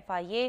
FIA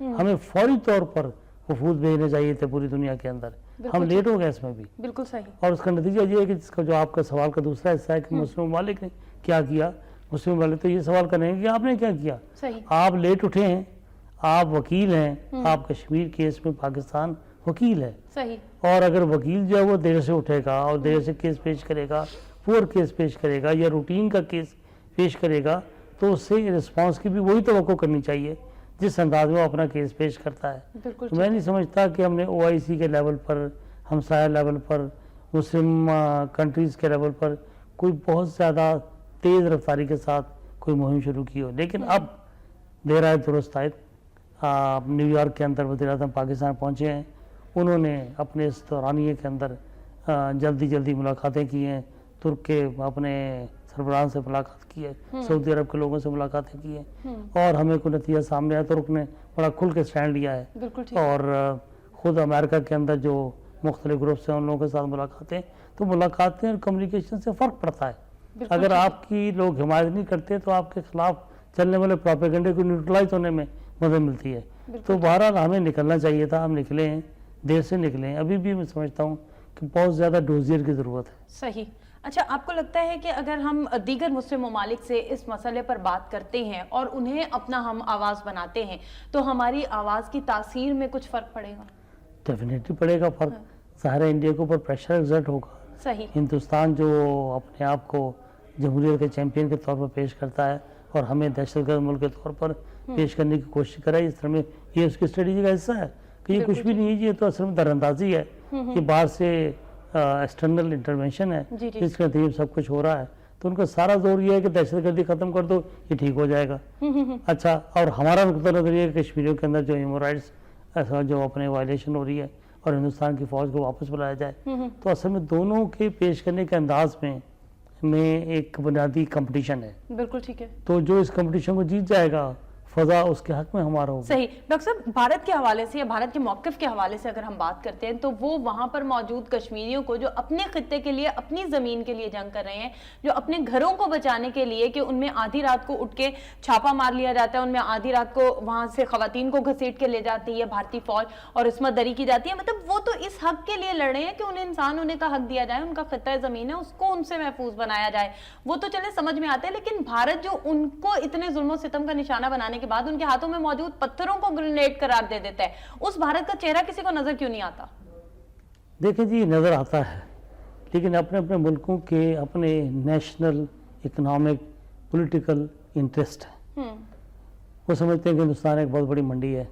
ہمیں فوری طور پر وفود بھیجنے چاہیے تھے پوری دنیا کے اندر. ہم لیٹ ہو گئے اس میں بھی. بالکل صحیح. اور اس کا نتیجہ یہ ہے کہ جس کا جو آپ کا سوال کا دوسرا حصہ ہے کہ مسلم ممالک نے کیا کیا, مسلم ممالک تو یہ سوال کریں گے کہ آپ نے کیا کیا. آپ لیٹ اٹھے ہیں, آپ وکیل ہیں, آپ کشمیر کیس میں پاکستان وکیل ہے, اور اگر وکیل جو ہے وہ دیر سے اٹھے گا اور دیر سے کیس پیش کرے گا, پور کیس پیش کرے گا یا روٹین کا کیس پیش کرے گا, تو اس سے رسپانس کی بھی وہی توقع کرنی چاہیے جس انداز میں وہ اپنا کیس پیش کرتا ہے. تو میں نہیں سمجھتا کہ ہم نے OIC کے لیول پر, ہمسایہ لیول پر, مسلم کنٹریز کے لیول پر کوئی بہت زیادہ تیز رفتاری کے ساتھ کوئی مہم شروع کی ہو. لیکن اب دیر آئے درست آئے. نیو یارک کے اندر وزیر اعظم پاکستان پہنچے ہیں, انہوں نے اپنے اس دورانیے کے اندر جلدی ملاقاتیں کی ہیں, ترک کے اپنے سربراہان سے ملاقات کی ہے, سعودی عرب کے لوگوں سے ملاقاتیں کی ہیں, اور ہمیں کوئی نتیجہ سامنے آیا. ترک نے بڑا کھل کے سٹینڈ لیا ہے, اور خود امریکہ کے اندر جو مختلف گروپس ہیں ان لوگوں کے ساتھ ملاقاتیں, تو ملاقاتیں اور کمیونیکیشن سے فرق پڑتا ہے. اگر آپ کی لوگ حمایت نہیں کرتے تو آپ کے خلاف چلنے والے پروپیگنڈے کو نیوٹرلائز ہونے میں مدد ملتی ہے. تو بہرحال ہمیں نکلنا چاہیے تھا, ہم نکلے ہیں, دیر سے نکلے ہیں. ابھی بھی میں سمجھتا ہوں کہ بہت زیادہ ڈوزیر کی ضرورت ہے. صحیح. اچھا, آپ کو لگتا ہے کہ اگر ہم دیگر مسلم ممالک سے اس مسئلے پر بات کرتے ہیں اور انہیں اپنا ہم آواز بناتے ہیں تو ہماری آواز کی تاثیر میں کچھ فرق پڑے گا؟ ڈیفینیٹلی پڑے گا فرق. ظاہر ہے انڈیا کے اوپر پریشر ایگزرٹ ہوگا. صحیح. ہندوستان جو اپنے آپ کو جمہوریت کے چیمپئن کے طور پر پیش کرتا ہے اور ہمیں دہشت گرد ملک کے طور پر پیش کرنے کی کوشش کرا ہے, اس طرح میں یہ اس کی اسٹریٹجی کا حصہ ہے کہ یہ کچھ بھی نہیں ہے, یہ تو اصل میں در اندازی ہے, یہ باہر سے ایکسٹرنل انٹرونشن ہے جس کے نتیجے سب کچھ ہو رہا ہے. تو ان کا سارا زور یہ ہے کہ دہشت گردی ختم کر دو, یہ ٹھیک ہو جائے گا. اچھا, اور ہمارا نقطہ نظر یہ ہے کہ کشمیریوں کے اندر جو ہیومن رائٹس جو اپنے وائلیشن ہو رہی ہے اور ہندوستان کی فوج کو واپس بلایا جائے, تو اصل میں دونوں کے پیش کرنے کے انداز میں ایک بنیادی کمپٹیشن ہے. بالکل ٹھیک ہے. تو جو اس کمپٹیشن کو جیت جائے گا فضا اس کے حق میں ہمارا ہوگا. صحیح. ڈاکٹر صاحب, بھارت کے حوالے سے یا بھارت کے موقف کے حوالے سے اگر ہم بات کرتے ہیں تو وہ وہاں پر موجود کشمیریوں کو جو اپنے خطے کے لیے, اپنی زمین کے لیے جنگ کر رہے ہیں, جو اپنے گھروں کو بچانے کے لیے کہ ان میں آدھی رات کو اٹھ کے چھاپا مار لیا جاتا ہے, ان میں آدھی رات کو وہاں سے خواتین کو گھسیٹ کے لے جاتی ہے بھارتی فوج اور عصمت دری کی جاتی ہے, مطلب وہ تو اس حق کے لیے لڑ رہے ہیں کہ انہیں انسان ہونے کا حق دیا جائے, ان کا خطہ زمین ہے اس کو ان سے محفوظ بنایا جائے. وہ تو چلے سمجھ میں آتے ہیں, لیکن بھارت جو ان کو اتنے ظلم و ستم کا نشانہ بنانے کے بعد ان کے ہاتھوں میں موجود پتھروں کو گرینیڈ قرار دے دیتا ہے, اس بھارت کا چہرہ کسی کو نظر کیوں نہیں آتا؟ دیکھیں جی, نظر آتا ہے, لیکن اپنے اپنے ملکوں کے اپنے نیشنل اکنامک پولیٹیکل انٹرسٹ ہیں. وہ سمجھتے ہیں کہ ہندوستان ایک بہت بڑی منڈی ہے,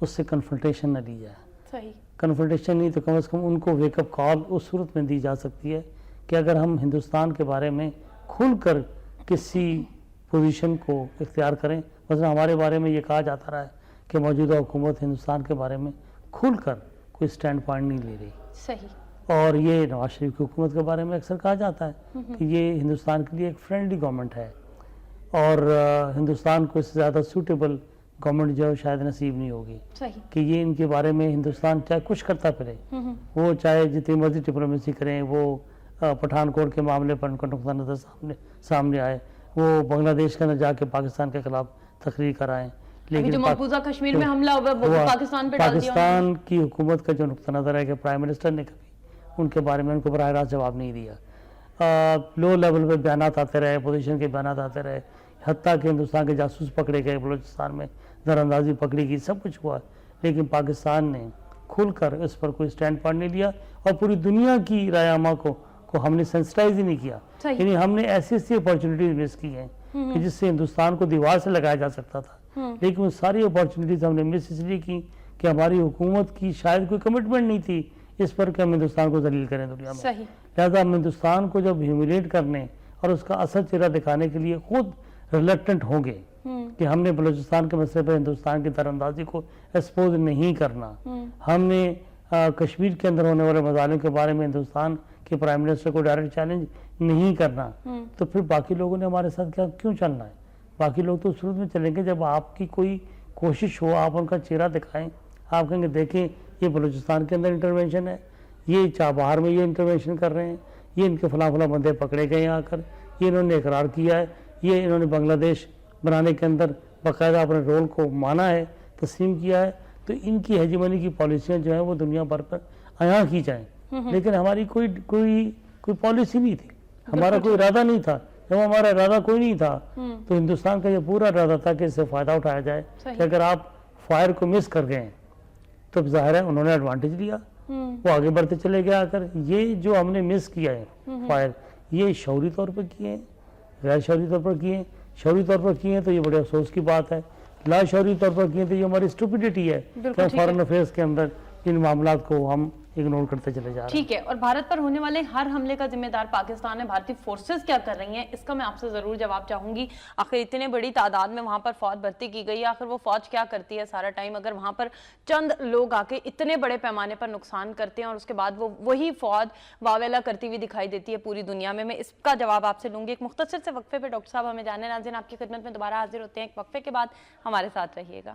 اس سے کنفرنٹیشن نہ لی جائے. صحیح. کنفرنٹیشن نہیں تو کم از کم ان کو ویک اپ کال اس صورت میں دی جا سکتی ہے کہ اگر ہم ہندوستان کے بارے میں کھل کر کسی پوزیشن کو اختیار کریں. مثلا ہمارے بارے میں یہ کہا جاتا رہا ہے کہ موجودہ حکومت ہندوستان کے بارے میں کھل کر کوئی سٹینڈ پوائنٹ نہیں لے رہی. صحیح. اور یہ نواز شریف کی حکومت کے بارے میں اکثر کہا جاتا ہے کہ یہ ہندوستان کے لیے ایک فرینڈلی گورنمنٹ ہے, اور ہندوستان کو اس سے زیادہ سوٹیبل گورنمنٹ جو شاید نصیب نہیں ہوگی. صحیح. کہ یہ ان کے بارے میں ہندوستان چاہے کچھ کرتا پھرے, وہ چاہے جتنی مرضی ڈپلومیسی کریں, وہ پٹھان کوٹ کے معاملے پر ان کا نقطہ نظر سامنے آئے, وہ بنگلہ دیش کے اندر جا کے پاکستان کے خلاف تقریر کرائیں, لیکن جو مقبوضہ کشمیر میں حملہ ہوا وہ پاکستان پہ ڈال دیا. پاکستان کی حکومت کا جو نقطہ نظر ہے کہ پرائم منسٹر نے کبھی ان کے بارے میں ان کو براہ راست جواب نہیں دیا. لو لیول پہ بیانات آتے رہے, اپوزیشن کے بیانات آتے رہے, حتیٰ کہ ہندوستان کے جاسوس پکڑے گئے, بلوچستان میں در اندازی پکڑی گئی, سب کچھ ہوا, لیکن پاکستان نے کھل کر اس پر کوئی سٹینڈ پوائنٹ نہیں لیا, اور پوری دنیا کی رائے عامہ کو ہم نے سینسٹائز ہی نہیں کیا. یعنی ہم نے ایسی اپارچونیٹیز مس کی ہیں کہ جس سے ہندوستان کو دیوار سے لگایا جا سکتا تھا, لیکن وہ ساری اپارچونیٹیز ہم نے مس اس لیے کی کہ ہماری حکومت کی شاید کوئی کمٹمنٹ نہیں تھی اس پر کہ ہم ہندوستان کو ذلیل کریں دنیا میں. لہٰذا ہم ہندوستان کو جب ہیوملیٹ کرنے اور اس کا اصل چہرہ دکھانے کے لیے خود ریلیکٹنٹ ہوں گے کہ ہم نے بلوچستان کے مسئلے پر ہندوستان کی در اندازی کو ایکسپوز نہیں کرنا, ہم نے کشمیر کے اندر ہونے والے مظالم کے بارے میں ہندوستان کے پرائم منسٹر کو ڈائریکٹ چیلنج نہیں کرنا, تو پھر باقی لوگوں نے ہمارے ساتھ کیوں چلنا ہے؟ باقی لوگ تو اس صورت میں چلیں گے جب آپ کی کوئی کوشش ہو, آپ ان کا چہرہ دکھائیں, آپ کہیں گے دیکھیں یہ بلوچستان کے اندر انٹرونشن ہے, یہ چابہار میں یہ انٹرونشن کر رہے ہیں, یہ ان کے فلاں بندے پکڑے گئے آ کر, یہ انہوں نے اقرار کیا ہے, یہ انہوں نے بنگلہ دیش بنانے کے اندر باقاعدہ اپنے رول کو مانا ہے, تسلیم کیا ہے تو ان کی ہیجمنی کی پالیسیاں جو ہیں وہ دنیا بھر پر عیاں کی جائیں، لیکن ہماری کوئی پالیسی نہیں تھی، ہمارا کوئی ارادہ نہیں تھا. جب ہمارا ارادہ کوئی نہیں تھا تو ہندوستان کا یہ پورا ارادہ تھا کہ اس سے فائدہ اٹھایا جائے کہ اگر آپ فائر کو مس کر گئے ہیں تو ظاہر ہے انہوں نے ایڈوانٹیج لیا، وہ آگے بڑھتے چلے گئے. آ کر یہ جو ہم نے مس کیا ہے فائر، یہ شعوری طور پر کیے ہیں، غیر شعوری طور پر کیے ہیں. شعوری طور پر کیے ہیں تو یہ بڑے افسوس کی بات ہے، لا شعوری طور پر کیے تو یہ ہماری اسٹوپیڈیٹی ہے کہ فارن افیئرس کے اندر ان معاملات کو ہم اگنور کرتے چلے جا رہے ہیں. ٹھیک ہے، اور بھارت پر ہونے والے ہر حملے کا ذمہ دار پاکستان ہے. بھارتی فورسز کیا کر رہی ہیں اس کا میں آپ سے ضرور جواب چاہوں گی. آخر اتنے بڑی تعداد میں وہاں پر فوج بھرتی کی گئی ہے، آخر وہ فوج کیا کرتی ہے سارا ٹائم اگر وہاں پر چند لوگ آ کے اتنے بڑے پیمانے پر نقصان کرتے ہیں اور اس کے بعد وہی فوج واویلا کرتی ہوئی دکھائی دیتی ہے پوری دنیا میں. میں اس کا جواب آپ سے لوں گی ایک مختصر سے وقفے پہ. ڈاکٹر صاحب ہمیں جانے. ناظرین آپ کی خدمت میں دوبارہ حاضر ہوتے ہیں ایک وقفے کے بعد، ہمارے ساتھ رہیے گا.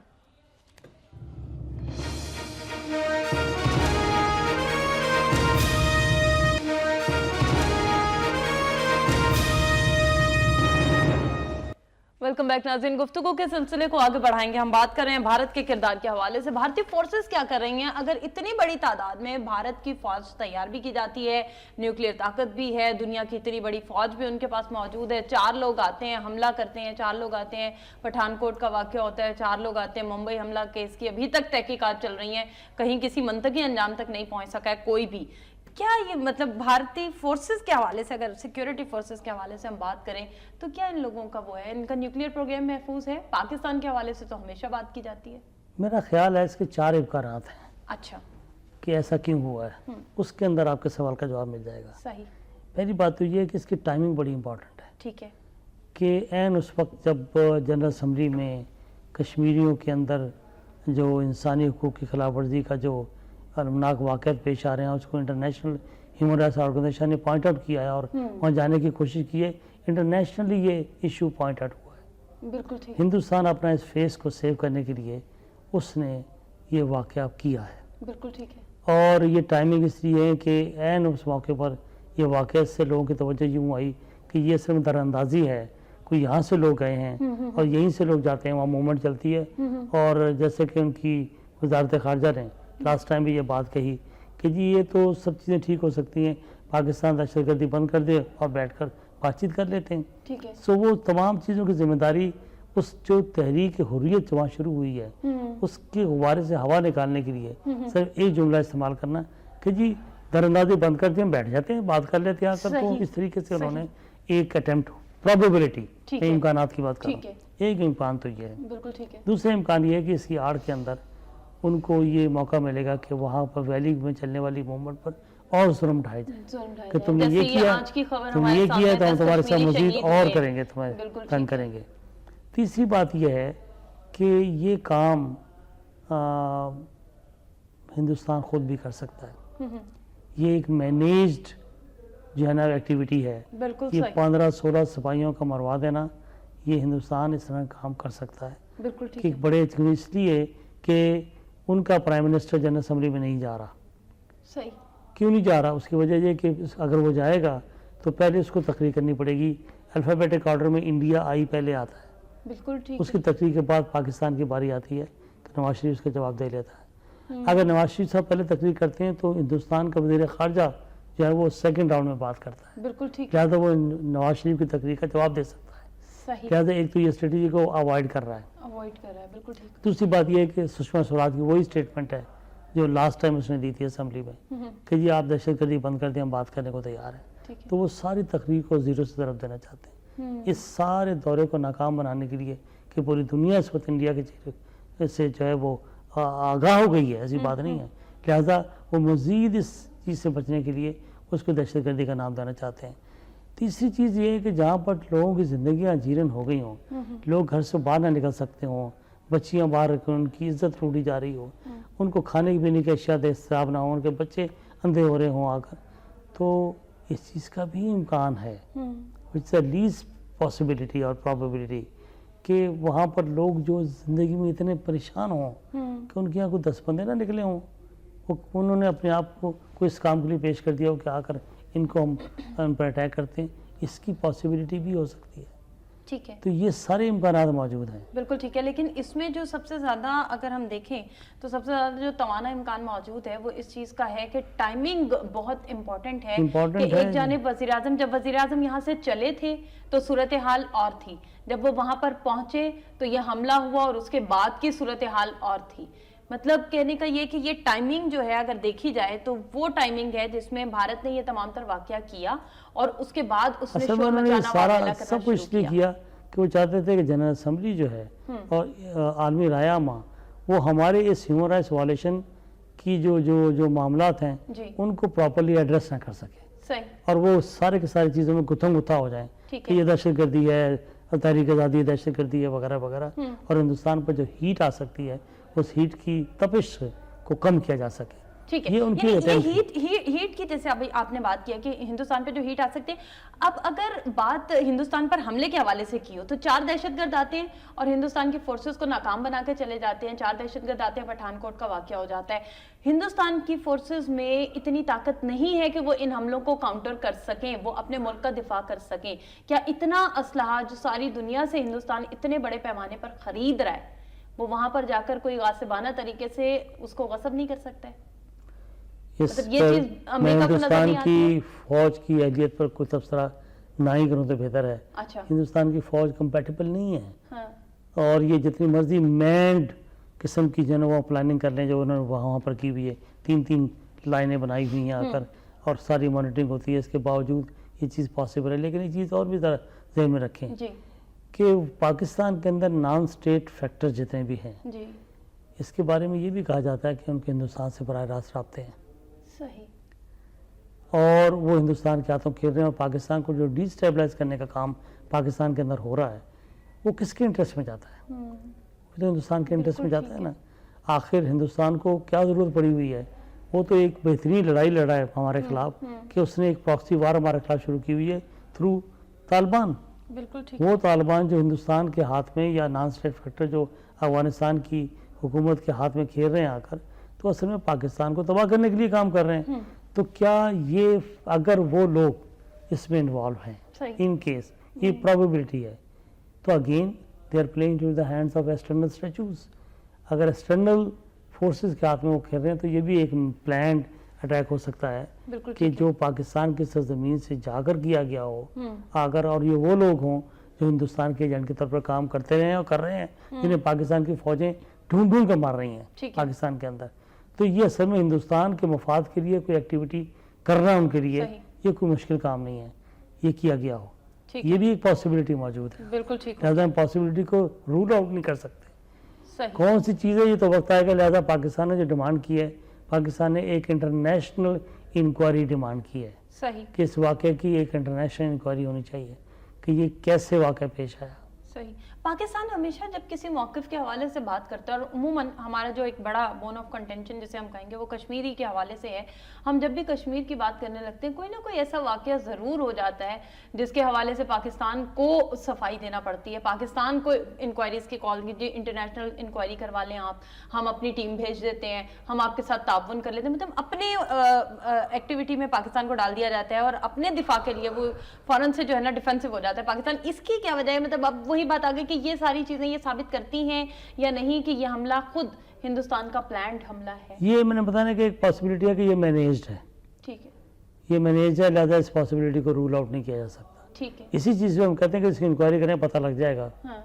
ویلکم بیک ناظرین. گفتگو کے سلسلے کو آگے بڑھائیں گے. ہم بات کر رہے ہیں بھارت کے کردار کے حوالے سے. بھارتی فورسز کیا کر رہی ہیں؟ اگر اتنی بڑی تعداد میں بھارت کی فوج تیار بھی کی جاتی ہے، نیوکلیئر طاقت بھی ہے، دنیا کی اتنی بڑی فوج بھی ان کے پاس موجود ہے، 4 لوگ آتے ہیں حملہ کرتے ہیں، 4 لوگ آتے ہیں پٹھان کوٹ کا واقعہ ہوتا ہے، 4 لوگ آتے ہیں ممبئی حملہ کیس کی ابھی تک تحقیقات چل رہی ہیں، کہیں کسی منطقی انجام تک نہیں پہنچ سکا ہے کوئی بھی. کیا یہ مطلب بھارتی فورسز کے حوالے سے، اگر سیکیورٹی فورسز کے حوالے سے ہم بات کریں تو کیا ان لوگوں کا وہ ہے، ان کا نیوکلیئر پروگرام محفوظ ہے؟ پاکستان کے حوالے سے تو ہمیشہ بات کی جاتی ہے. میرا خیال ہے اس کے 4 امکانات ہیں. اچھا، کہ ایسا کیوں ہوا ہے، اس کے اندر آپ کے سوال کا جواب مل جائے گا. صحیح. پہلی بات تو یہ ہے کہ اس کی ٹائمنگ بڑی امپورٹنٹ ہے. ٹھیک ہے. کہ عین اس وقت جب جنرل اسمبلی میں کشمیریوں کے اندر جو انسانی حقوق کی خلاف ورزی کا جو المناک واقعات پیش آ رہے ہیں، اس کو انٹرنیشنل ہیومن رائٹس آرگنائزیشن نے پوائنٹ آؤٹ کیا ہے اور وہاں جانے کی کوشش کی ہے. انٹرنیشنلی یہ ایشو پوائنٹ آؤٹ ہوا ہے. بالکل ٹھیک. ہندوستان اپنا اس فیس کو سیو کرنے کے لیے اس نے یہ واقعہ کیا ہے. بالکل ٹھیک ہے. اور یہ ٹائمنگ اس لیے ہے کہ عین اس موقع پر یہ واقعہ سے لوگوں کی توجہ یوں آئی کہ یہ صرف در اندازی ہے، کوئی یہاں سے لوگ گئے ہیں اور یہیں سے لوگ جاتے ہیں، وہاں موومنٹ چلتی ہے. اور جیسے کہ ان کی وزارت خارجہ نے لاسٹ ٹائم بھی یہ بات کہی کہ جی یہ تو سب چیزیں ٹھیک ہو سکتی ہیں، پاکستان دہشت گردی بند کر دے اور بیٹھ کر بات چیت کر لیتے ہیں. ٹھیک ہے. سو وہ تمام چیزوں کی ذمہ داری اس جو تحریک حریت وہاں شروع ہوئی ہے اس کے غبارے سے ہوا نکالنے کے لیے صرف ایک جملہ استعمال کرنا کہ جی در اندازی بند کر دیں، بیٹھ جاتے ہیں، بات کر لیتے ہیں. تو اس طریقے سے انہوں نے ایک اٹیمپٹ، پروبیبلٹی، امکانات کی بات کریں. ایک امکان تو یہ ہے. بالکل ٹھیک ہے. دوسرا امکان یہ ہے کہ اس کی آڑ کے اندر ان کو یہ موقع ملے گا کہ وہاں پر ویلی میں چلنے والی موومنٹ پر اور ظلم اٹھائے جائیں کہ تم نے یہ کیا، تم یہ کیا تو ہم تمہارے ساتھ مزید اور کریں گے، تمہیں تنگ کریں گے. تیسری بات یہ ہے کہ یہ کام ہندوستان خود بھی کر سکتا ہے. یہ ایک مینیجڈ جو ہے نا ایکٹیویٹی ہے. یہ 15-16 سپاہیوں کا مروا دینا، یہ ہندوستان اس طرح کام کر سکتا ہے. بالکل ٹھیک. ایک بڑے اس لیے کہ ان کا پرائم منسٹر جنرل اسمبلی میں نہیں جا رہا. صحیح. کیوں نہیں جا رہا؟ اس کی وجہ یہ کہ اگر وہ جائے گا تو پہلے اس کو تقریر کرنی پڑے گی. الفابیٹک آرڈر میں انڈیا آئی پہلے آتا ہے. بالکل ٹھیک. اس کی تقریر کے بعد پاکستان کی باری آتی ہے کہ نواز شریف اس کا جواب دے لیتا ہے. اگر نواز شریف صاحب پہلے تقریر کرتے ہیں تو ہندوستان کا وزیر خارجہ جو ہے وہ سیکنڈ راؤنڈ میں بات کرتا ہے. بالکل ٹھیک. لہٰذا وہ نواز شریف کی تقریر کا جواب دے سکتا ہے. صحیح. لہٰذا ایک تو یہ اسٹریٹجی کو اوائڈ کر رہا ہے. بالکل ٹھیک. دوسری بات یہ ہے کہ سشما سوراج کی وہی اسٹیٹمنٹ ہے جو لاسٹ ٹائم اس نے دی تھی اسمبلی میں کہ جی آپ دہشت گردی بند کر دیں، ہم بات کرنے کو تیار ہیں. تو وہ ساری تقریر کو زیرو سے ضرب دینا چاہتے ہیں. اس سارے دورے کو ناکام بنانے کے لیے کہ پوری دنیا اس وقت انڈیا کے چہرے سے جو ہے وہ آگاہ ہو گئی ہے، ایسی بات نہیں ہے. لہٰذا وہ مزید اس چیز سے بچنے کے لیے اس کو دہشت گردی کا نام دینا چاہتے ہیں. تیسری چیز یہ ہے کہ جہاں پر لوگوں کی زندگیاں جیرن ہو گئی ہوں، لوگ گھر سے باہر نہ نکل سکتے ہوں، بچیاں باہر رکھ ان کی عزت لوٹی جا رہی ہو، ان کو کھانے پینے کی اشیاء دستیاب نہ ہوں، ان کے بچے اندھے ہو رہے ہوں آ کر، تو اس چیز کا بھی امکان ہے. اٹس اے لیسٹ پاسبلٹی اور پرابیبلٹی کہ وہاں پر لوگ جو زندگی میں اتنے پریشان ہوں کہ ان کے یہاں کوئی 10 بندے نہ نکلے ہوں، انہوں نے اپنے آپ کو کوئی اس کام کے لیے پیش کر دیا ہو کہ آ کر ان کو ہم ان پر اٹیک کرتے ہیں. اس کی پاسبلٹی بھی ہو سکتی ہے. ٹھیک ہے، تو یہ سارے امکانات موجود ہیں. بالکل ٹھیک ہے. لیکن اس میں جو سب سے زیادہ اگر ہم دیکھیں تو سب سے زیادہ جو توانا امکان موجود ہے وہ اس چیز کا ہے کہ ٹائمنگ بہت امپورٹنٹ ہے. کہ ایک جانب وزیر اعظم، جب وزیر اعظم یہاں سے چلے تھے تو صورتحال اور تھی، جب وہ وہاں پر پہنچے تو یہ حملہ ہوا اور اس کے بعد کی صورتحال اور تھی. مطلب کہنے کا یہ کہ یہ ٹائمنگ جو ہے اگر دیکھی جائے تو وہ ٹائمنگ ہے جس میں بھارت نے یہ تمام تر واقعہ کیا اور اس کے بعد اس نے اصل میں شور انہوں نے مچانا سارا واقعہ کرنا سب کچھ شروع نہیں کیا کہ وہ چاہتے تھے کہ جنرل اسمبلی جو ہے اور عالمی رائے عامہ وہ ہمارے اس ہیومن رائٹس وائلیشن کی جو معاملات ہیں جی ان کو پراپرلی ایڈریس نہ کر سکے صحیح. اور وہ سارے کے ساری چیزوں میں گتھم گتھا ہو جائیں ٹھیک کہ یہ دہشت گردی ہے، تحریک آزادی دہشت گردی ہے وغیرہ وغیرہ، اور ہندوستان پر جو ہیٹ آ سکتی ہے اس ہیٹ کی تپش کو کم کیا جا سکے. ٹھیک ہے. یہ ان کی ہیٹ کی جیسے ابھی آپ نے بات کیا کہ ہندوستان پہ جو ہیٹ آ سکتے ہیں، اب اگر بات ہندوستان پر حملے کے حوالے سے کی ہو تو 4 دہشت گرد آتے ہیں اور ہندوستان کی فورسز کو ناکام بنا کے چلے جاتے ہیں. 4 دہشت گرد آتے ہیں، پٹھان کوٹ کا واقعہ ہو جاتا ہے. ہندوستان کی فورسز میں اتنی طاقت نہیں ہے کہ وہ ان حملوں کو کاؤنٹر کر سکیں، وہ اپنے ملک کا دفاع کر سکیں. کیا اتنا اسلحہ جو ساری دنیا سے ہندوستان اتنے بڑے پیمانے پر خرید رہا ہے وہ وہاں پر جا کر کوئی غاصبانہ طریقے سے اس کو غصب نہیں کر سکتا ہے؟ اس یہ چیز پر میں امریکہ کو نظر ہندوستان نہیں آتی ہے؟ کی فوج کی اہلیت پر کوئی تبصرہ نہ ہی کروں تو بہتر ہے. اچھا ہندوستان کی فوج کمپیٹیبل نہیں ہے، ہاں اور یہ جتنی مرضی مینڈ قسم کی جو وہ پلاننگ کر لیں جو انہوں نے وہاں پر کی ہوئی ہے، 3 لائنیں بنائی ہوئی ہیں آ کر اور ساری مانیٹرنگ ہوتی ہے، اس کے باوجود یہ چیز پاسبل ہے. لیکن یہ چیز اور بھی ذرا ذہن میں رکھیں جی کہ پاکستان کے اندر نان اسٹیٹ فیکٹر جتنے بھی ہیں جی اس کے بارے میں یہ بھی کہا جاتا ہے کہ ان کے ہندوستان سے براہ راست رابطے ہیں صحیح. اور وہ ہندوستان کے ہاتھوں کھیل رہے ہیں، اور پاکستان کو جو ڈی اسٹیبلائز کرنے کا کام پاکستان کے اندر ہو رہا ہے وہ کس کے انٹرسٹ میں جاتا ہے؟ وہ تو ہندوستان کے انٹرسٹ میں جاتا ہے نا. آخر ہندوستان کو کیا ضرورت پڑی ہوئی ہے؟ وہ تو ایک بہترین لڑائی لڑا ہے ہمارے خلاف کہ اس نے ایک پراکسی وار ہمارے خلاف شروع کی ہوئی ہے تھرو طالبان. بالکل ٹھیک. وہ طالبان جو ہندوستان کے ہاتھ میں یا نان اسٹیٹ فیکٹر جو افغانستان کی حکومت کے ہاتھ میں کھیل رہے ہیں آ کر، تو اصل میں پاکستان کو تباہ کرنے کے لیے کام کر رہے ہیں. تو کیا یہ اگر وہ لوگ اس میں انوالو ہیں ان کیس یہ پرابیبلٹی ہے تو again they are playing to the hands of external statues. اگر ایکسٹرنل فورسز کے ہاتھ میں وہ کھیل رہے ہیں تو یہ بھی ایک پلانڈ اٹیک ہو سکتا ہے کہ جو پاکستان کی سرزمین سے جا کر کیا گیا ہو اگر، اور یہ وہ لوگ ہوں جو ہندوستان کے ایجنٹ کے طور پر کام کرتے رہے ہیں اور کر رہے ہیں، جنہیں پاکستان کی فوجیں ڈھونڈ ڈھونڈ کر مار رہی ہیں پاکستان کے اندر. تو یہ اصل میں ہندوستان کے مفاد کے لیے کوئی ایکٹیویٹی کرنا ان کے لیے یہ کوئی مشکل کام نہیں ہے، یہ کیا گیا ہو. یہ بھی ایک پاسبلٹی موجود ہے. بالکل ٹھیک. لہٰذا ہم پاسبلٹی کو رول آؤٹ نہیں کر سکتے. صحیح. کون سی چیزیں یہ تو وقت آئے گا. لہٰذا پاکستان نے جو ڈیمانڈ کی ہے، پاکستان نے ایک انٹرنیشنل انکوائری ڈیمانڈ کی ہے صحیح. کہ اس واقعے کی ایک انٹرنیشنل انکوائری ہونی چاہیے کہ یہ کیسے واقعہ پیش آیا. صحیح. پاکستان ہمیشہ جب کسی موقف کے حوالے سے بات کرتا ہے، اور عموماً ہمارا جو ایک بڑا بون آف کنٹینشن جسے ہم کہیں گے وہ کشمیری کے حوالے سے ہے. ہم جب بھی کشمیر کی بات کرنے لگتے ہیں کوئی نہ کوئی ایسا واقعہ ضرور ہو جاتا ہے جس کے حوالے سے پاکستان کو صفائی دینا پڑتی ہے، پاکستان کو انکوائریز کی کال کیجیے، انٹرنیشنل انکوائری کروا لیں آپ، ہم اپنی ٹیم بھیج دیتے ہیں، ہم آپ کے ساتھ تعاون کر لیتے ہیں. مطلب اپنے ایکٹیویٹی میں پاکستان کو ڈال دیا جاتا ہے اور اپنے دفاع کے لیے وہ فوراً سے جو ہے نا ڈیفینسو ہو جاتا ہے پاکستان. اس کی کیا وجہ ہے؟ مطلب اب وہی بات آ گئی کہ یہ ساری چیزیں یہ ثابت کرتی ہیں یا نہیں کہ یہ حملہ خود ہندوستان کا پلانڈ حملہ ہے؟ یہ میں نے بتانا کہ ایک پاسبلٹی ہے کہ یہ مینیجڈ ہے. ٹھیک ہے. یہ مینیجڈ ہے، لہٰذا اس پاسبلٹی کو رول آؤٹ نہیں کیا جا سکتا. ٹھیک ہے. اسی چیز پہ ہم کہتے ہیں کہ اس کی انکوائری کریں، پتہ لگ جائے گا. ہاں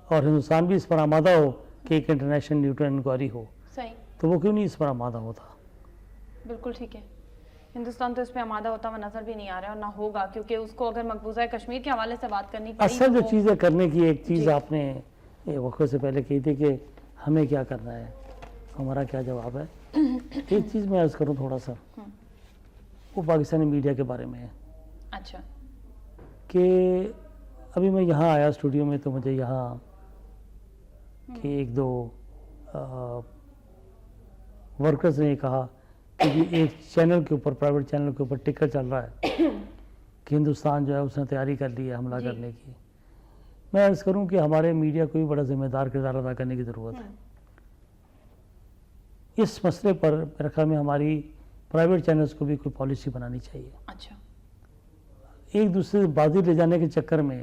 اور ہندوستان بھی اس پر آمادہ ہو کہ ایک انٹرنیشنل نیوٹرل انکوائری ہو. صحیح. تو وہ کیوں نہیں اس پر آمادہ ہوتا؟ بالکل ٹھیک ہے. ہندوستان تو اس پہ آمادہ ہوتا ہوا نظر بھی نہیں آ رہا ہے اور نہ ہوگا، کیونکہ اس کو اگر مقبوضہ کشمیر کے حوالے سے بات کرنی پڑی اصل جو چیزیں کرنے کی ایک چیز آپ نے وقت سے پہلے کہی تھی کہ ہمیں کیا کرنا ہے، ہمارا کیا جواب ہے. ایک چیز میں عرض کروں تھوڑا سا، وہ پاکستانی میڈیا کے بارے میں ہے. اچھا. کہ ابھی میں یہاں آیا اسٹوڈیو میں تو مجھے یہاں کہ 1-2 ورکرز نے یہ کہا کہ ایک چینل کے اوپر، پرائیویٹ چینل کے اوپر ٹکر چل رہا ہے کہ ہندوستان جو ہے اس نے تیاری کر لی ہے حملہ کرنے کی. میں عرض کروں کہ ہمارے میڈیا کو بھی بڑا ذمہ دار کردار ادا کرنے کی ضرورت ہے. اس مسئلے پر میرے خیال میں ہماری پرائیویٹ چینلز کو بھی کوئی پالیسی بنانی چاہیے. اچھا. ایک دوسرے سے بازی لے جانے کے چکر میں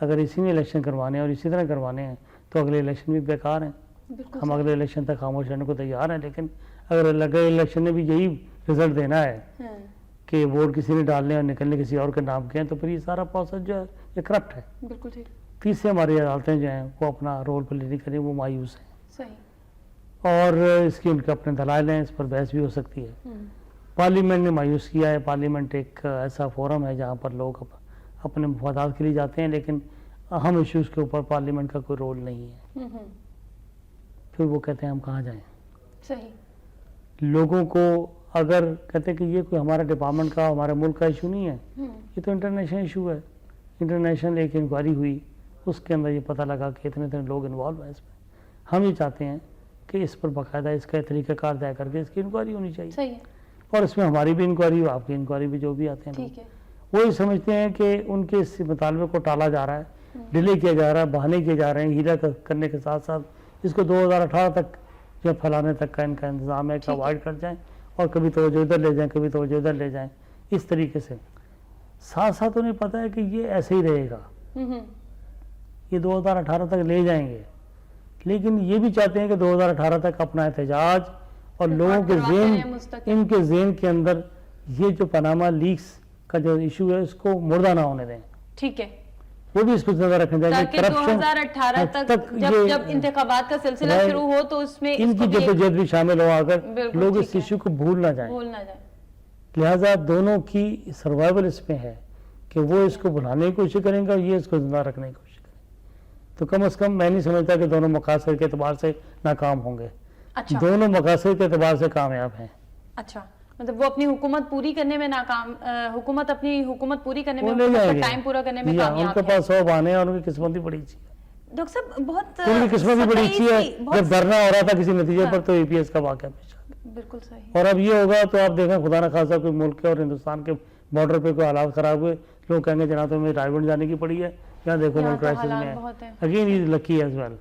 اگر اسی نے الیکشن کروانے ہیں اور اسی طرح کروانے ہیں تو اگلے الیکشن بھی بیکار ہیں. ہم اگلے الیکشن تک خاموش رہنے کو تیار ہیں, لیکن اگر اگلے الیکشن نے بھی یہی رزلٹ دینا ہے کہ ووٹ کسی نے ڈالنے اور نکلنے کسی اور کے نام کے ہیں, تو پھر یہ سارا پروسیس جو ہے یہ کرپٹ ہے. بالکل ٹھیک. تیسرے ہماری عدالتیں جو ہیں وہ اپنا رول پلے نہیں کریں, وہ مایوس ہیں. صحیح. اور اس کی ان کے اپنے دلائل ہیں, اس پر بحث بھی ہو سکتی ہے. پارلیمنٹ نے مایوس کیا ہے. پارلیمنٹ ایک ایسا فورم ہے جہاں پر لوگ اپنے مفادات کے لیے جاتے ہیں, لیکن اہم ایشوز کے اوپر پارلیمنٹ کا کوئی رول نہیں ہے. پھر وہ کہتے ہیں ہم کہاں جائیں. صحیح. لوگوں کو اگر کہتے ہیں کہ یہ کوئی ہمارا ڈپارٹمنٹ کا ہمارے ملک کا ایشو نہیں ہے, یہ تو انٹرنیشنل ایشو ہے. انٹرنیشنل ایک انکوائری ہوئی, اس کے اندر یہ پتہ لگا کہ اتنے لوگ انوالو ہیں اس میں. ہم یہ چاہتے ہیں کہ اس پر باقاعدہ اس کا طریقہ کار طے کر کے اس کی انکوائری ہونی چاہیے. صحیح ہے. اور اس میں ہماری بھی انکوائری ہو, آپ کی انکوائری بھی, جو بھی آتے ہیں ٹھیک ہے. وہ یہ سمجھتے ہیں کہ ان کے اس مطالبے کو ٹالا جا رہا ہے, ڈیلے کیا جا رہا ہے, بہانے کیے جا رہے ہیں. ہیرا کرنے کے ساتھ ساتھ اس کو 2018 تک یا پھیلانے تک کا ان کا انتظام ہے کہ اوائڈ کر جائیں اور کبھی توجہ ادھر لے جائیں, کبھی توجہ ادھر لے جائیں, اس طریقے سے. ساتھ ساتھ انہیں پتہ ہے کہ یہ ایسے ہی رہے گا, یہ 2018 تک لے جائیں گے, لیکن یہ بھی چاہتے ہیں کہ 2018 تک اپنا احتجاج اور لوگوں کے ذہن, ان کے ذہن کے اندر یہ جو پاناما لیکس کا جو ایشو ہے اس کو مردہ نہ ہونے دیں. ٹھیک ہے. وہ بھی اس کو نظر رکھنا چاہیے کہ 2018 تک جب انتخابات کا سلسلہ شروع ہو تو اس میں ان کی جدوجہد بھی شامل ہو, اگر لوگ اس ایشو کو بھول نہ جائیں. لہٰذا دونوں کی سروائیول اس میں ہے کہ وہ اس کو بھلانے کی کوشش کریں گے اور یہ اس کو زندہ رکھنے کی کوشش کریں گے. تو کم از کم میں نہیں سمجھتا کہ دونوں مقاصد کے اعتبار سے ناکام ہوں گے. دونوں مقاصد کے اعتبار سے کامیاب ہیں. اچھا, مطلب وہ اپنی حکومت پوری کرنے میں ناکام, اپنی حکومت پوری کرنے میں, ٹائم پورا کرنے میں کامیاب ہے. ان کے پاس 100 بہانے ہیں اور ان کی قسمت بھی بڑی اچھی ہے. ڈاکٹر صاحب بہت ان کی قسمت بھی بڑی اچھی ہے. جب دھرنا ہو رہا تھا کسی نتیجے پر تو EPS کا واقعہ پیش آ گیا. بالکل صحیح. اور اب یہ ہوگا تو آپ دیکھیں خدا نہ خاصا کوئی ملک کے اور ہندوستان کے بارڈر پہ کوئی حالات خراب ہوئے, لوگ کہیں گے جناب تمہیں رائے گنج جانے کی پڑی ہے, یہاں دیکھو ملک کرائسس میں ہے. Again he is lucky as well.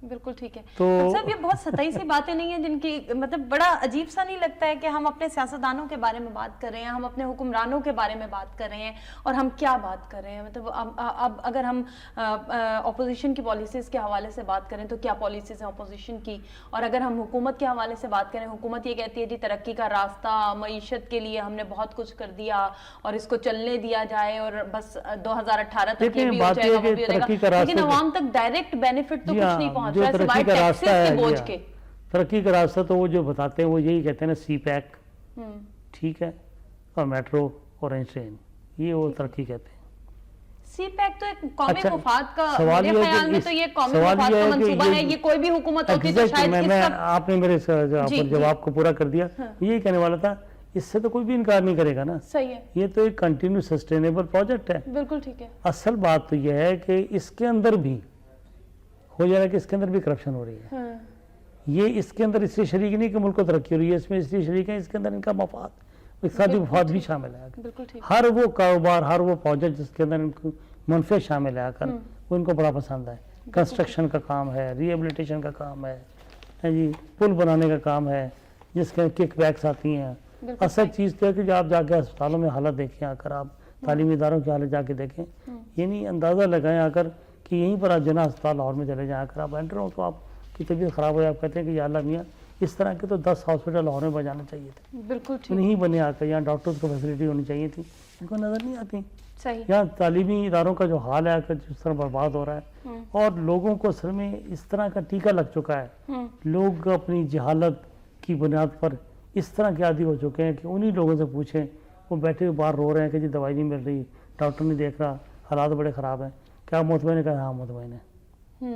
بالکل ٹھیک ہے. صاحب یہ بہت سطحی سی باتیں نہیں ہیں جن کی مطلب بڑا عجیب سا نہیں لگتا ہے کہ ہم اپنے سیاستدانوں کے بارے میں بات کر رہے ہیں, ہم اپنے حکمرانوں کے بارے میں بات کر رہے ہیں, اور ہم کیا بات کر رہے ہیں. مطلب اب اگر ہم اپوزیشن کی پالیسیز کے حوالے سے بات کریں تو کیا پالیسیز ہیں اپوزیشن کی, اور اگر ہم حکومت کے حوالے سے بات کریں, حکومت یہ کہتی ہے جی ترقی کا راستہ, معیشت کے لیے ہم نے بہت کچھ کر دیا اور اس کو چلنے دیا جائے اور بس 2018 تک یہ بھی ہو جائے گا, وہ بھی ہو جائے گا, لیکن عوام تک ڈائریکٹ بینیفٹ تو کچھ نہیں پہنچ رہا ہے سوائے ٹیکسز کے بوجھ کے. ترقی کا راستہ تو وہ جو بتاتے ہیں وہ یہی کہتے ہیں نا, سی پیک, ٹھیک ہے, اور میٹرو, اورنج ٹرین, یہ وہ ترقی کہتے ہیں. سی پیک تو ایک قومی مفاد کا, میرے خیال میں تو یہ قومی مفاد کا منصوبہ ہے. یہ کوئی بھی حکومت ہوتی تو شاید میں آپ نے میرے جواب کو پورا کر دیا. یہی کہنے والا تھا, اس سے تو کوئی بھی انکار نہیں کرے گا نا. صحیح ہے. یہ تو ایک کنٹینیو سسٹینیبل پروجیکٹ ہے. بالکل ٹھیک ہے. اصل بات تو یہ ہے کہ اس کے اندر بھی ہو جا رہا ہے کہ اس کے اندر بھی کرپشن ہو رہی ہے. یہ اس کے اندر اس لیے شریک نہیں کہ ملک کو ترقی ہو رہی ہے, اس میں اس لیے شریک ہے اس کے اندر ان کا مفاد, اقتصادی مفاد بھی شامل ہے. ہر وہ کاروبار, ہر وہ پروجیکٹ جس کے اندر ان کو منفعت شامل ہے آ کر, وہ ان کو بڑا پسند ہے. کنسٹرکشن کا کام ہے, ریہیبلیٹیشن کا کام ہے, جی پل بنانے کا کام ہے, جس کے کک بیکس آتی ہیں. اصل چیز تو ہے کہ جب آپ جا کے اسپتالوں میں حالت دیکھیں, آ کر آپ تعلیمی اداروں کی حالت جا کے دیکھیں, یہ نہیں اندازہ لگائیں آ کر کہ یہیں پر آپ جنا اسپتال لاہور میں چلے جائیں, آ کر آپ انٹر ہوں تو آپ کی طبیعت خراب ہو جائے, آپ کہتے ہیں کہ یا اللہ میاں اس طرح کے تو 10 ہاسپٹل لاہور میں بجانا چاہیے تھے. بالکل نہیں بنے آ کر, یہاں ڈاکٹرز کو فیسلٹی ہونی چاہیے تھی, ان کو نظر نہیں آتی. یہاں تعلیمی اداروں کا جو حال ہے آ کر جس طرح برباد ہو رہا ہے, اور لوگوں کو اصل میں اس طرح کا ٹیکہ لگ چکا ہے, لوگ اپنی جہالت کی بنیاد پر اس طرح کے عادی ہو چکے ہیں کہ انہی لوگوں سے پوچھیں, وہ بیٹھے ہوئے باہر رو رہے ہیں کہ جی دوائی نہیں مل رہی, ڈاکٹر نہیں دیکھ رہا, حالات بڑے خراب ہیں, کیا مطمئن ہے؟ کہا ہاں مطمئن ہے.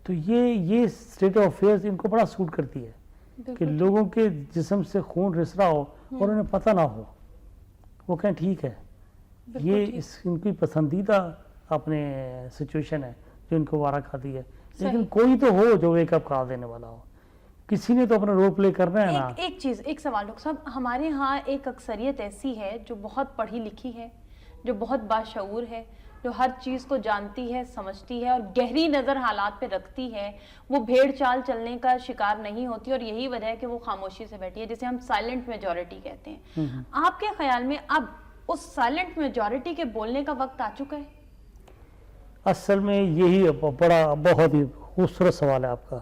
تو یہ اسٹیٹ آف افیئرز ان کو بڑا سوٹ کرتی ہے کہ لوگوں کے جسم سے خون رس رہا ہو اور انہیں پتہ نہ ہو, وہ کہیں ٹھیک ہے. یہ ان کی پسندیدہ اپنے سچویشن ہے جو ان کو وارہ کھاتی ہے, لیکن کوئی تو ہو جو ایک اپ کار دینے والا ہو, کسی نے تو اپنا رول پلے کرنا ہے نا. ایک سوال ڈاکٹر صاحب, ہمارے ہاں ایک اکثریت ایسی ہے جو بہت پڑھی لکھی ہے, جو بہت باشعور ہے, جو ہر چیز کو جانتی ہے, سمجھتی ہے اور گہری نظر حالات پہ رکھتی ہے, وہ بھیڑ چال چلنے کا شکار نہیں ہوتی, اور یہی وجہ ہے کہ وہ خاموشی سے بیٹھی ہے, جسے ہم سائلنٹ میجورٹی کہتے ہیں. آپ کے خیال میں اب اس سائلنٹ میجورٹی کے بولنے کا وقت آ چکا ہے؟ اصل میں یہی بڑا بہت ہی خوبصورت سوال ہے آپ کا.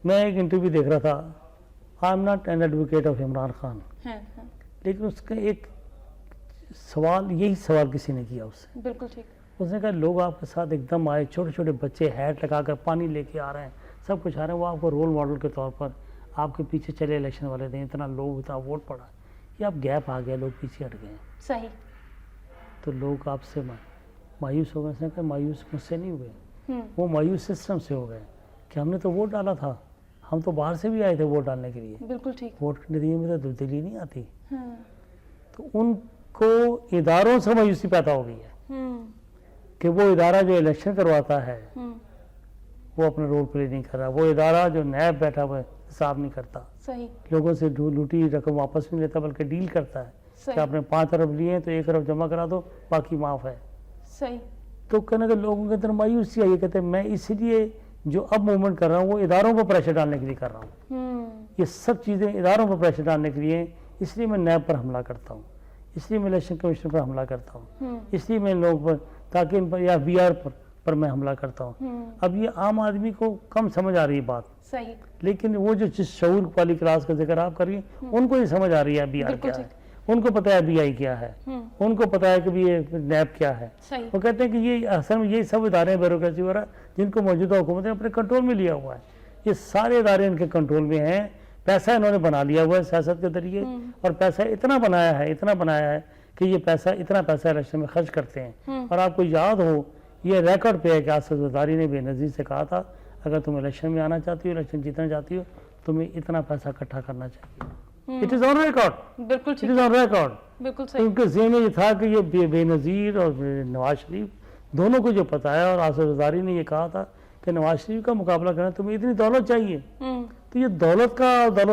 میں ایک انٹرویو دیکھ رہا تھا, I am not an advocate of Imran Khan, لیکن اس کا ایک سوال, یہی سوال کسی نے کیا اس سے. بالکل ٹھیک. اس نے کہا لوگ آپ کے ساتھ ایک دم آئے, چھوٹے چھوٹے بچے ہیٹ لگا کر پانی لے کے آ رہے ہیں, سب کچھ آ رہے ہیں, وہ آپ کو رول ماڈل کے طور پر آپ کے پیچھے چلے الیکشن والے دن, اتنا لوگ اتنا ووٹ پڑا, یہ آپ گیپ آ گیا, لوگ پیچھے ہٹ گئے ہیں. صحیح. تو لوگ آپ سے مایوس ہو گئے. اس نے کہا مایوس مجھ سے نہیں ہوئے, وہ مایوس سسٹم سے ہو گئے کہ ہم نے تو ووٹ ڈالا تھا, ہم تو باہر سے بھی آئے تھے ووٹ ڈالنے کے لیے. بالکل ٹھیک. ووٹ کے نتیجے میں تو دلی نہیں آتی. تو ان کو اداروں سے مایوسی پیدا ہو گئی ہے کہ وہ ادارہ جو الیکشن کرواتا ہے وہ اپنا رول پلے نہیں کر رہا, وہ ادارہ جو نیب بیٹھا ہوا ہے حساب نہیں کرتا, صحیح. لوگوں سے لوٹی رقم واپس نہیں لیتا بلکہ ڈیل کرتا ہے کہ آپ نے 5 ارب لیے ہیں تو 1 ارب جمع کرا دو, باقی معاف ہے. صحیح. تو کہنے کہ لوگوں کے اندر مایوسی آئی, کہتے ہیں میں اسی لیے جو اب موومنٹ کر رہا ہوں وہ اداروں پر پریشر ڈالنے کے لیے کر رہا ہوں. یہ سب چیزیں اداروں پر پریشر ڈالنے کے لیے, اس لیے میں نیب پر حملہ کرتا ہوں, اس لیے میں الیکشن کمیشن پر حملہ کرتا ہوں, اس لیے میں لوگ پر تاکہ ان پر یا بی آر پر میں حملہ کرتا ہوں. اب یہ عام آدمی کو کم سمجھ آ رہی ہے بات, صحیح. لیکن وہ جو جس شعور والی کلاس کا ذکر آپ کر رہی ہیں ان کو یہ سمجھ آ رہی ہے بی آر کیا ہے, ان کو پتا ہے بی آئی کیا ہے, ان کو پتا ہے کہ بھی یہ نیب کیا ہے. وہ کہتے ہیں کہ یہ اصل میں یہ سب ادارے بیوروکریسی وغیرہ جن کو موجودہ حکومت نے اپنے کنٹرول میں لیا ہوا ہے, یہ سارے ادارے ان کے کنٹرول میں ہیں, پیسہ انہوں نے بنا لیا ہوا ہے سیاست کے ذریعے, اور پیسہ اتنا بنایا ہے کہ یہ اتنا پیسہ الیکشن میں خرچ کرتے ہیں. اور آپ کو یاد ہو یہ ریکارڈ پہ ہے کہ آصف زرداری نے بے نظیر سے کہا تھا اگر تم الیکشن میں آنا چاہتی ہو, الیکشن جیتنا چاہتی ہو, تمہیں اتنا پیسہ اکٹھا کرنا چاہیے. It is on record. بالکل اٹ از آن ریکارڈ. بالکل صحیح. ان کے ذہن میں یہ تھا کہ یہ بے نظیر اور نواز شریف دونوں کو جو پتا ہے, اور آصف زرداری نے یہ کہا تھا کہ نواز شریف کا مقابلہ کرنا تمہیں اتنی دولت چاہیے, تو یہ دولت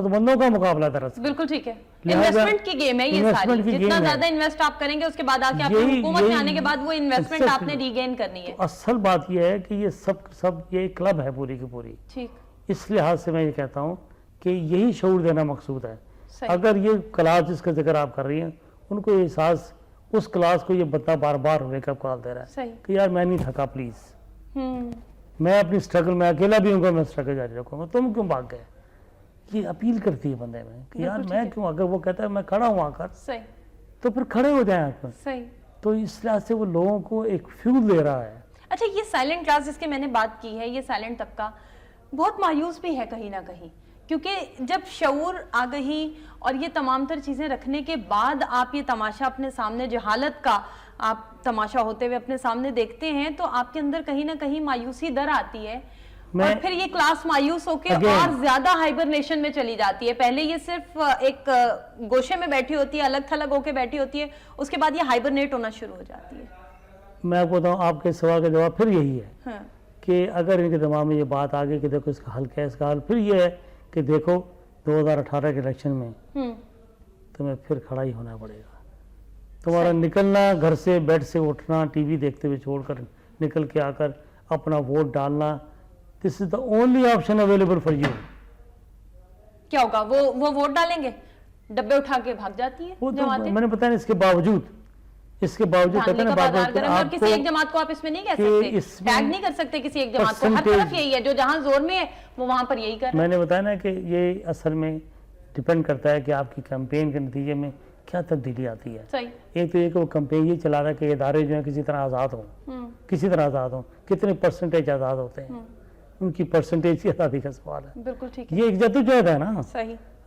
مندوں کا مقابلہ دراصل. بالکل ٹھیک ہے. انویسٹمنٹ کی گیم ہے یہ ساری, جتنا زیادہ انویسٹ آپ کریں گے اس کے بعد آ کے آپ حکومت میں آنے کے بعد وہ انویسٹمنٹ آپ نے ری گین کرنی ہے. اصل بات یہ ہے کہ یہ سب یہ کلب ہے پوری کی پوری. ٹھیک. اس لحاظ سے میں یہ کہتا ہوں کہ یہی شعور دینا مقصود ہے. اگر یہ کلاس جس کا ذکر آپ کر رہی ہیں ان کو یہ احساس, اس کلاس کو یہ بندہ بار بار ویک اپ کال دے رہا ہے کہ یار میں نہیں تھکا, پلیز میں اپنی اسٹرگل میں اکیلا بھی ہوں گا, میں اسٹرگل جاری رکھوں گا, تم کیوں بھاگ گئے. یہ اپیل کرتی ہے بندے میں کہ یار میں کیوں, اگر وہ کہتا ہے میں کھڑا ہوں آ کر تو پھر کھڑے ہو جائیں آپ پر. تو اس لحاظ سے وہ لوگوں کو ایک فیول دے رہا ہے. اچھا, یہ سائلنٹ کلاس جس کی میں نے بات کی ہے, یہ سائلنٹ طبقہ بہت مایوس بھی ہے کہیں نہ کہیں, کیونکہ جب شعور آ گئی اور یہ تمام تر چیزیں رکھنے کے بعد آپ یہ تماشا اپنے سامنے, جہالت کا آپ تماشا ہوتے ہوئے اپنے سامنے دیکھتے ہیں, تو آپ کے اندر کہیں نہ کہیں مایوسی در آتی ہے, اور پھر یہ کلاس مایوس ہو کے اور زیادہ ہائبرنیشن میں چلی جاتی ہے. پہلے یہ صرف ایک گوشے میں بیٹھی ہوتی ہے, الگ تھلگ ہو کے بیٹھی ہوتی ہے, اس کے بعد یہ ہائبرنیٹ ہونا شروع ہو جاتی ہے. میں آپ کو بتاؤں, آپ کے سوال کا جواب پھر یہی ہے کہ اگر ان کے دماغ میں یہ بات آ گئی کہ دیکھو اس کا حل کیا ہے, اس کا حل پھر یہ ہے کہ دیکھو 2018 کے الیکشن میں تمہیں پھر کھڑا ہی ہونا پڑے گا. تمہارا نکلنا, گھر سے بیڈ سے اٹھنا, ٹی وی دیکھتے ہوئے چھوڑ کر نکل کے آ کر اپنا ووٹ ڈالنا, this is the only option available for you. کیا ہوگا, وہ ووٹ ڈالیں گے, ڈبے اٹھا کے بھاگ جاتی ہے وہ تو میں نے بتایا. اس کے باوجود کہتے ہیں کسی ایک جماعت کو آپ اس میں نہیں کہہ سکتے, ٹیگ نہیں کر سکتے کسی ایک جماعت کو. ہر طرف یہی ہے, جو جہاں زور میں ہے وہ وہاں پر یہی کر رہا ہے. میں نے بتایا نا کہ یہ اصل میں ڈیپینڈ کرتا ہے کہ آپ کی کیمپین کے نتیجے میں کیا تبدیلی آتی ہے. ایک تو یہ کہ وہ کیمپین یہ چلا رہا ہے کہ ادارے جو ہیں کسی طرح آزاد ہوں, کتنے پرسنٹیج آزاد ہوتے ہیں, ان کی پرسنٹیج کی آزادی کا سوال ہے. بالکل ٹھیک. یہ ایک جدوجہد ہے نا,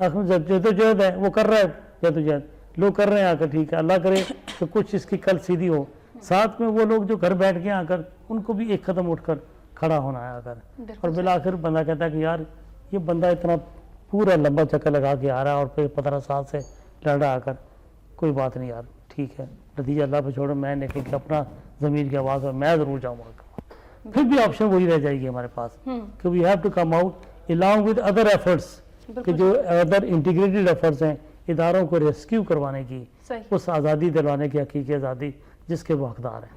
جدوجہد ہے, وہ کر رہا ہے جدوجہد, لوگ کر رہے ہیں آ کر, ٹھیک ہے, اللہ کرے کہ کچھ اس کی کل سیدھی ہو. ساتھ میں وہ لوگ جو گھر بیٹھ کے آ کر ان کو بھی ایک قدم اٹھ کر کھڑا ہونا ہے آ کر, اور بالآخر بندہ کہتا ہے کہ یار یہ بندہ اتنا پورا لمبا چکر لگا کے آ رہا ہے اور پھر 15 سال سے لڑ رہا آ کر, کوئی بات نہیں یار, ٹھیک ہے, نتیجہ اللہ پہ چھوڑو, میں نکل کے اپنا ضمیر کی آواز اور میں ضرور جاؤں گا. پھر بھی آپشن وہی رہ جائے گی ہمارے پاس کہ we have to come out along with other efforts, کہ جو ادر انٹیگریٹڈ ایفرٹس ہیں اداروں کو ریسکیو کروانے کی, اس آزادی دلوانے کی حقیقی آزادی جس کے وہ حقدار ہیں.